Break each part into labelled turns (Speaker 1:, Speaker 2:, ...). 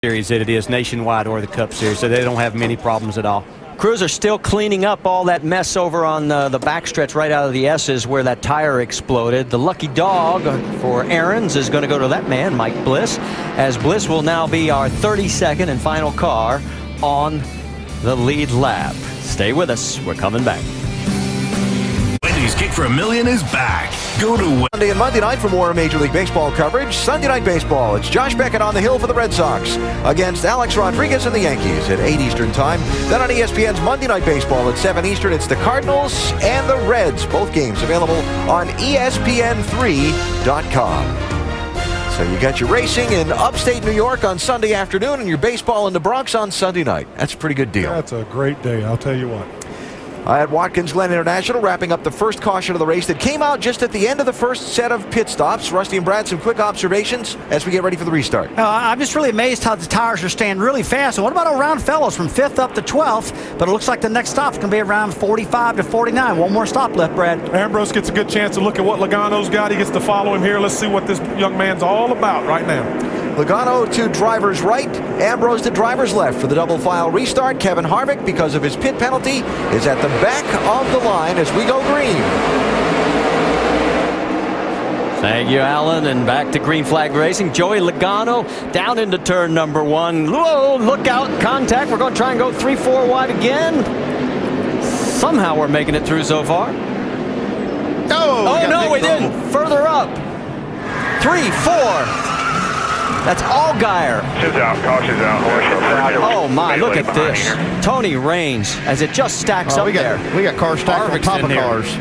Speaker 1: Series than it is Nationwide or the Cup Series, so they don't have many problems at all. Crews are still cleaning up all that mess over on the backstretch right out of the S's where that tire exploded. The lucky dog for Aaron's is going to go to that man, Mike Bliss, as Bliss will now be our 32nd and final car on the lead lap. Stay with us. We're coming back.
Speaker 2: Wendy's Kick for $1 Million is back. Go to
Speaker 3: Sunday and Monday night for more Major League Baseball coverage. Sunday Night Baseball. It's Josh Beckett on the hill for the Red Sox against Alex Rodriguez and the Yankees at 8 Eastern time. Then on ESPN's Monday Night Baseball at 7 Eastern, it's the Cardinals and the Reds. Both games available on ESPN3.com. So you got your racing in upstate New York on Sunday afternoon and your baseball in the Bronx on Sunday night. That's a pretty good deal.
Speaker 4: That's a great day, I'll tell you what.
Speaker 3: At Watkins Glen International, wrapping up the first caution of the race that came out just at the end of the first set of pit stops. Rusty and Brad, some quick observations as we get ready for the restart.
Speaker 5: I'm just really amazed how the tires are staying really fast. And what about around fellows from 5th up to 12th? But it looks like the next stop's going to be around 45 to 49. One more stop left, Brad.
Speaker 4: Ambrose gets a good chance to look at what Logano's got. He gets to follow him here. Let's see what this young man's all about right now.
Speaker 3: Logano to driver's right, Ambrose to driver's left for the double file restart. Kevin Harvick, because of his pit penalty, is at the back of the line as we go green.
Speaker 1: Thank you, Alan, and back to green flag racing. Joey Logano down into turn number 1. Whoa, look out, contact. We're going to try and go 3-4 wide again. Somehow we're making it through so far. Oh no, we didn't. Further up. 3, 4. That's Allgaier.
Speaker 6: Caution's out, caution's out.
Speaker 1: Oh my, look at this. Tony Raines as it just stacks up there.
Speaker 7: We got cars stacked on top of cars.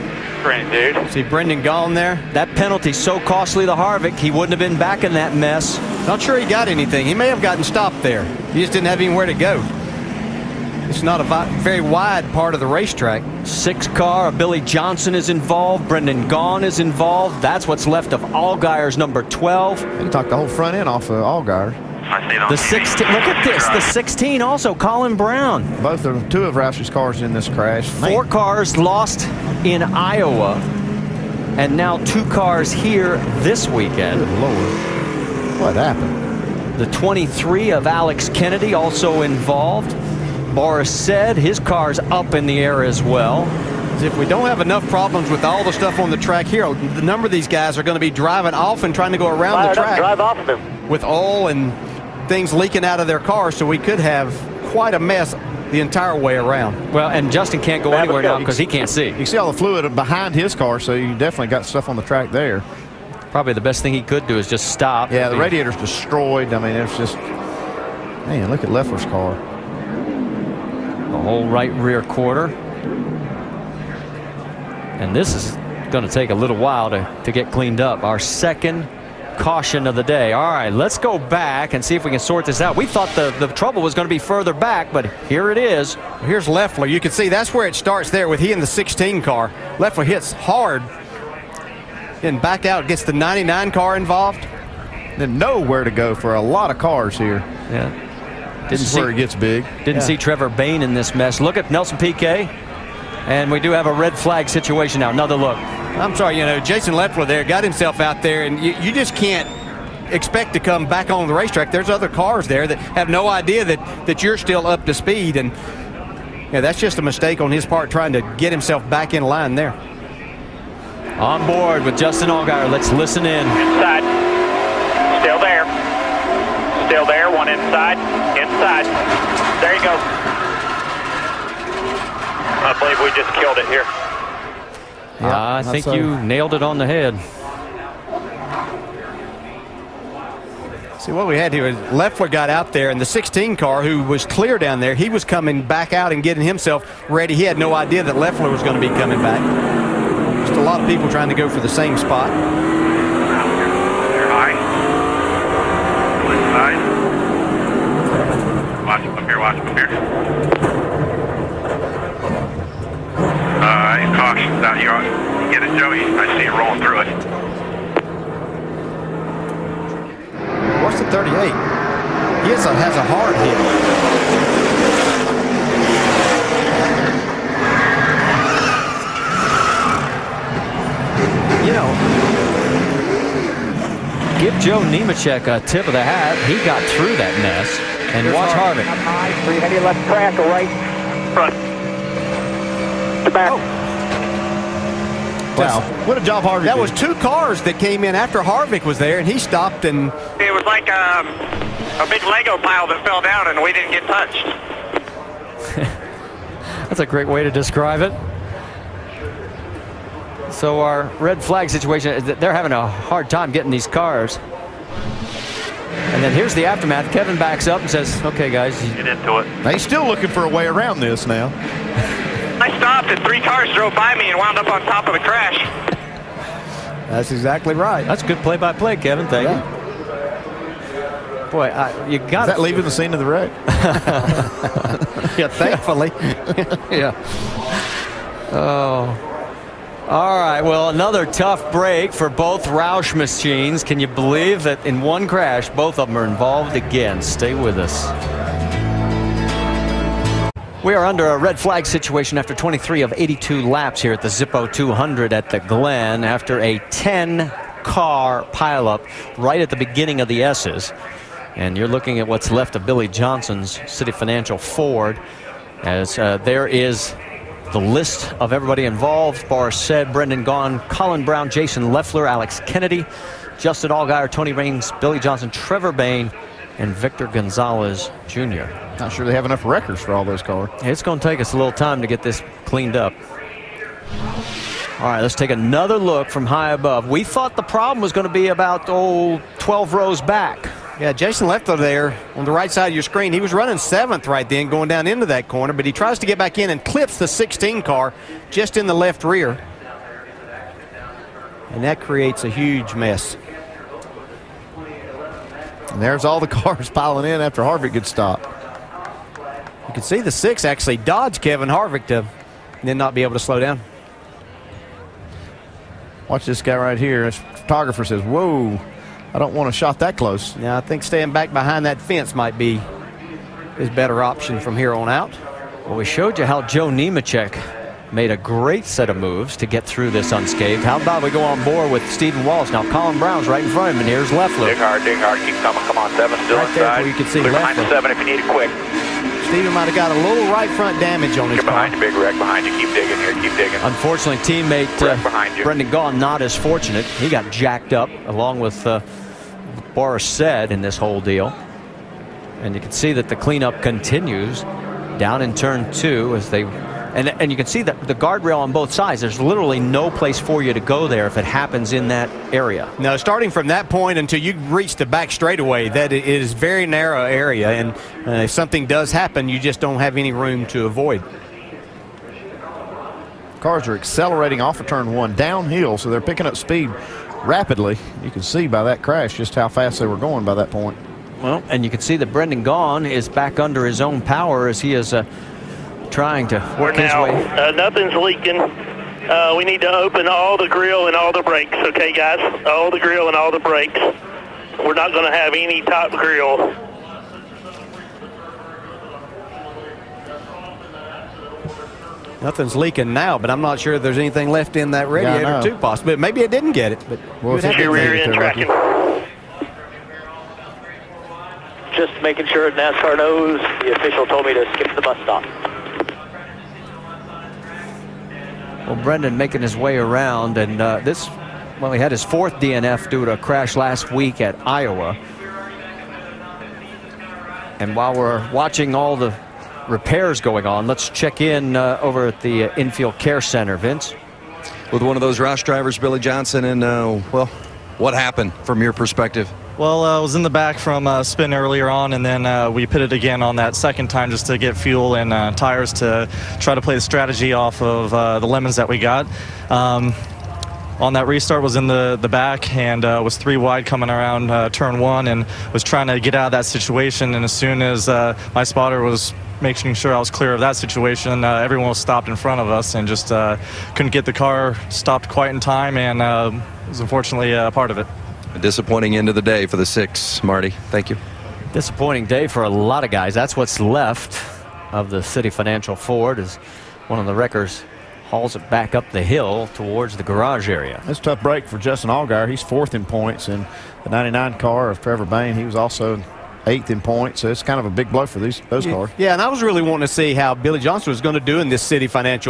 Speaker 6: Great, dude.
Speaker 1: See Brendan Gaughan there? That penalty so costly to Harvick, he wouldn't have been back in that mess.
Speaker 7: Not sure he got anything. He may have gotten stopped there. He just didn't have anywhere to go. It's not a very wide part of the racetrack.
Speaker 1: 6 car, Billy Johnson is involved. Brendan Gaughan is involved. That's what's left of Allgaier's number 12.
Speaker 7: He took the whole front end off of Allgaier.
Speaker 1: The 16, look at this. The 16 also, Colin Brown.
Speaker 7: Two of Roush's cars in this crash.
Speaker 1: 4 cars lost in Iowa. And now 2 cars here this weekend.
Speaker 7: Good Lord. What happened?
Speaker 1: The 23 of Alex Kennedy also involved. Boris said his car's up in the air as well.
Speaker 7: If we don't have enough problems with all the stuff on the track here, the number of these guys are going to be driving off and trying to go around the track.
Speaker 6: Drive off of him.
Speaker 7: With oil and things leaking out of their cars, so we could have quite a mess the entire way around.
Speaker 1: Well, and Justin can't go anywhere now because he can't see.
Speaker 7: You can see all the fluid behind his car, so you definitely got stuff on the track there.
Speaker 1: Probably the best thing he could do is just stop.
Speaker 7: Yeah, the radiator's destroyed. I mean, it's just, man, look at Leffler's car.
Speaker 1: The whole right rear quarter. And this is going to take a little while to get cleaned up. Our second caution of the day. All right, let's go back and see if we can sort this out. We thought the trouble was going to be further back, but here it is.
Speaker 7: Here's Leffler. You can see that's where it starts there with he in the 16 car. Leffler hits hard and back out, gets the 99 car involved. Then nowhere to go for a lot of cars here.
Speaker 1: Yeah.
Speaker 7: This is where it gets big.
Speaker 1: Didn't see Trevor Bayne in this mess. Look at Nelson Piquet. And we do have a red flag situation now. Another look.
Speaker 7: I'm sorry, you know, Jason Leffler there got himself out there, and you just can't expect to come back on the racetrack. There's other cars there that have no idea that you're still up to speed, and yeah, that's just a mistake on his part trying to get himself back in line there.
Speaker 1: On board with Justin Allgaier. Let's listen in.
Speaker 6: Inside. Still there. Still there. One inside. Inside. There you go. I believe we just killed it here.
Speaker 1: Yeah, I think you nailed it on the head.
Speaker 7: See, what we had here is Leffler got out there, and the 16 car, who was clear down there, he was coming back out and getting himself ready. He had no idea that Leffler was going to be coming back. Just a lot of people trying to go for the same spot.
Speaker 6: They're high. Inside. Watch him up here. Watch him up here. Caution's out. You get it, Joey. I see you rolling through it.
Speaker 7: What's the 38? He has a hard hit. You know,
Speaker 1: Give Joe Nemechek a tip of the hat. He got through that mess. And watch Harvick.
Speaker 6: Three heavy left crack, right front. The back.
Speaker 7: Oh.
Speaker 3: Wow. What a job Harvick
Speaker 7: That
Speaker 3: did.
Speaker 7: was 2 cars that came in after Harvick was there, and he stopped and...
Speaker 6: It was like a big Lego pile that fell down and we didn't get touched.
Speaker 1: That's a great way to describe it. So our red flag situation is that they're having a hard time getting these cars. And then here's the aftermath. Kevin backs up and says, okay, guys.
Speaker 6: Get into it.
Speaker 3: Now, he's still looking for a way around this now.
Speaker 6: I stopped and 3 cars drove by me and wound up on top of the crash.
Speaker 7: That's exactly right.
Speaker 1: That's good play-by-play, Kevin. Thank you. Boy, you got
Speaker 3: Is that leaving the scene of the wreck?
Speaker 7: Yeah, thankfully.
Speaker 1: Yeah. Oh. All right, well, another tough break for both Roush machines. Can you believe that in one crash, both of them are involved again? Stay with us. We are under a red flag situation after 23 of 82 laps here at the Zippo 200 at the Glen after a 10-car pileup right at the beginning of the S's. And you're looking at what's left of Billy Johnson's City Financial Ford as there is the list of everybody involved. Boris Said, Brendan Gaughan, Colin Brown, Jason Leffler, Alex Kennedy, Justin Allgaier, Tony Raines, Billy Johnson, Trevor Bayne, and Victor Gonzalez Jr.
Speaker 3: Not sure they have enough records for all those cars.
Speaker 1: It's going to take us a little time to get this cleaned up. All right, let's take another look from high above. We thought the problem was going to be about 12 rows back.
Speaker 7: Yeah, Jason Leffler there on the right side of your screen. He was running 7th right then going down into that corner, but he tries to get back in and clips the 16 car just in the left rear. And that creates a huge mess.
Speaker 3: And there's all the cars piling in after Harvick gets stopped.
Speaker 7: You can see the 6 actually dodge Kevin Harvick to then not be able to slow down.
Speaker 3: Watch this guy right here. This photographer says, whoa, I don't want to shot that close.
Speaker 7: Now, I think staying back behind that fence might be his better option from here on out.
Speaker 1: Well, we showed you how Joe Nemechek made a great set of moves to get through this unscathed. How about we go on board with Stephen Wallace? Now, Colin Brown's right in front of him, and here's Leffler.
Speaker 6: Dig hard, keep coming. Come on, 7 still
Speaker 1: Right there
Speaker 6: inside.
Speaker 1: where you can see
Speaker 6: Clear behind
Speaker 1: Leffler.
Speaker 6: the 7 if you need it quick.
Speaker 7: Stephen might have got a little right front damage on his
Speaker 6: Get
Speaker 7: car.
Speaker 6: behind you, big wreck behind you. Keep digging here, keep digging.
Speaker 1: Unfortunately, teammate
Speaker 6: Wreck behind you.
Speaker 1: Brendan Gaughan not as fortunate. He got jacked up along with Boris Said in this whole deal. And you can see that the cleanup continues down in turn 2 as they... And you can see that the guardrail on both sides, there's literally no place for you to go there if it happens in that area.
Speaker 7: No, starting from that point until you reach the back straightaway, that it is very narrow area, and if something does happen, you just don't have any room to avoid.
Speaker 3: Cars are accelerating off of turn 1 downhill, so they're picking up speed rapidly. You can see by that crash just how fast they were going by that point.
Speaker 1: Well, and you can see that Brendan Gaughan is back under his own power as he is trying to work his way.
Speaker 8: Nothing's leaking. We need to open all the grill and all the brakes, okay, guys? All the grill and all the brakes. We're not going to have any top grill.
Speaker 7: Nothing's leaking now, but I'm not sure if there's anything left in that radiator too, possibly. Maybe it didn't get it, but
Speaker 3: well,
Speaker 8: Keep your rear end tracking.
Speaker 6: Just making sure NASCAR knows the official told me to skip the bus stop.
Speaker 1: Well, Brendan making his way around, and well, he had his 4th DNF due to a crash last week at Iowa. And while we're watching all the repairs going on, let's check in over at the Infield Care Center. Vince?
Speaker 9: With one of those Roush drivers, Billy Johnson, and well, what happened from your perspective?
Speaker 10: Well, I was in the back from a spin earlier on, and then we pitted again on that second time just to get fuel and tires to try to play the strategy off of the lemons that we got. On that restart, was in the back and was 3 wide coming around turn 1 and was trying to get out of that situation. And as soon as my spotter was making sure I was clear of that situation, everyone was stopped in front of us and just couldn't get the car stopped quite in time, and was unfortunately a part of it.
Speaker 9: A disappointing end of the day for the 6, Marty. Thank you.
Speaker 1: Disappointing day for a lot of guys. That's what's left of the City Financial Ford, as one of the wreckers hauls it back up the hill towards the garage area.
Speaker 11: That's a tough break for Justin Allgaier. He's 4th in points, and the 99 car of Trevor Bain, he was also 8th in points, so it's kind of a big blow for those cars.
Speaker 7: Yeah, and I was really wanting to see how Billy Johnson was going to do in this City Financial